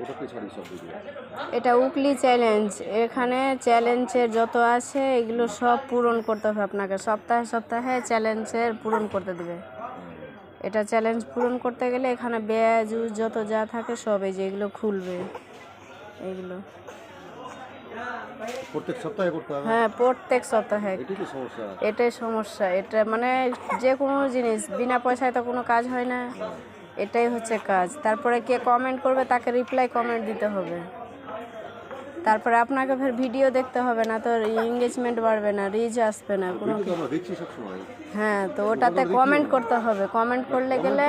ওটা কি ছাড়ি সব ভিডিও? এটা উইকলি চ্যালেঞ্জ। এখানে চ্যালেঞ্জের যত আছে এগুলো সব পূরণ করতে হবে আপনাকে। সপ্তাহে সপ্তাহে চ্যালেঞ্জের পূরণ করতে দেবে। এটা চ্যালেঞ্জ পূরণ করতে গেলে এখানে ব্যাজ যত যা থাকে সব এই যে এগুলো খুলবে এইগুলো। প্রত্যেক সপ্তাহে করতে হবে? হ্যাঁ, প্রত্যেক সপ্তাহে। এটাই তো সমস্যা। এটাই সমস্যা। এটা মানে যে কোনো জিনিস বিনা পয়সায় তো কোনো কাজ হয় না। এটাই হচ্ছে কাজ। তারপরে কে কমেন্ট করবে তাকে রিপ্লাই কমেন্ট দিতে হবে। তারপরে আপনাকে ফের ভিডিও দেখতে হবে না, তো এঙ্গেজমেন্ট বাড়বে না, রিচ আসবে না কোনো। ভিডিও তো আমরা দেখছি সব সময়। হ্যাঁ, তো ওটাতে কমেন্ট করতে হবে। কমেন্ট করলে গেলে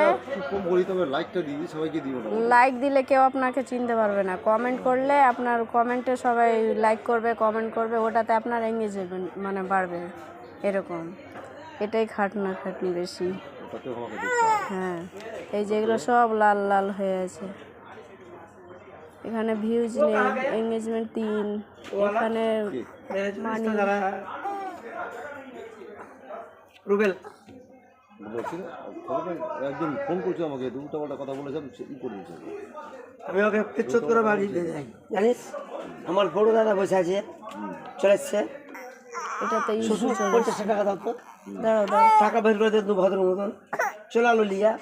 কম বলি, তবে লাইকটা দিই, সবাইকে দিও না। লাইক দিলে কেউ আপনাকে চিনতে পারবে না। কমেন্ট করলে আপনার কমেন্টে সবাই লাইক করবে, কমেন্ট করবে, ওটাতে আপনার এঙ্গেজমেন্ট মানে বাড়বে এরকম। এটাই খাটনি বেশি। ওটাতে আমাকে দেখতে হবে। হ্যাঁ, এই যেগুলো সব লাল লাল হয়ে আছে। এখানে ভিউজ নেই, এঙ্গেজমেন্ট 3। এখানে মানি রুবেল বলছি একজন ফোন করছে আমাকে, উল্টাপাল্টা কথা বলেছে, ই করে দিয়েছে। আমি ওকে পিচ্ছত করে বাড়িতে যাই, জানিস আমার বড় দাদা বসে আছে, চলে এসছে। এটাতে ইস্যু চলছে। 50 টাকা দাও তো, দাও দাও। টাকা বের করে দে ভদ্র মতন, চলে আলো লিয়া।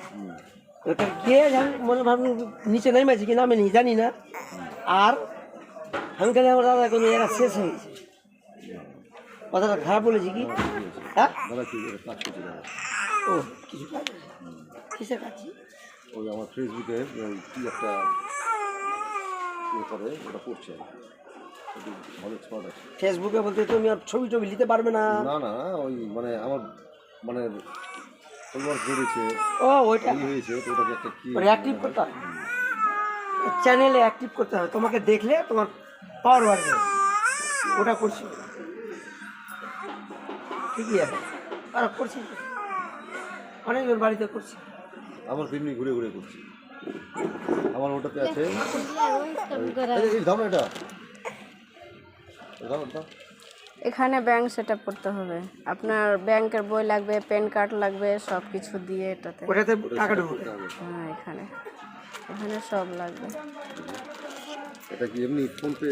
ওটা গিয়ে মনে ভাবি নিচে নেমেছি কি নামে নি জানি না। আর আমি কেন আমার দাদা কোনো এরা শেষ হয়ে গেছে। কথাটা খারাপ বলেছি কি? হ্যাঁ দাদা কি কাজ করছে দাদা? ও কিছু কাজ, কিসের কাজ? ওই আমার ফেসবুকে কি একটা ইয়ে করে, ওটা করছে। ভালো এক্সপার্ট আছে ফেসবুকে। বলতে তুমি আর ছবি টবি নিতে পারবে না? না না, ওই মানে আমার মানে ফলোয়ার বেড়েছে, ও ওইটা হয়েছে, তো ওটাকে একটা কি অ্যাক্টিভ করতে হবে, চ্যানেলে অ্যাক্টিভ করতে হবে। তোমাকে দেখলে তোমার পাওয়ার বাড়বে। ওটা করছি ঠিকই আছে, আর করছি অনেকজন বাড়িতে করছি। আমার তেমনি ঘুরে ঘুরে করছি। আমার ওটাতে আছে দাও না, এটা দাও দাও। এখানে ব্যাংক সেটআপ করতে হবে। আপনার ব্যাংকের বই লাগবে, প্যান কার্ড লাগবে, সব কিছু দিয়ে এটাতে। ওটাতে টাকা ঢুকবে। হ্যাঁ, এখানে সব লাগবে। এটা কি এমনি ফোন পে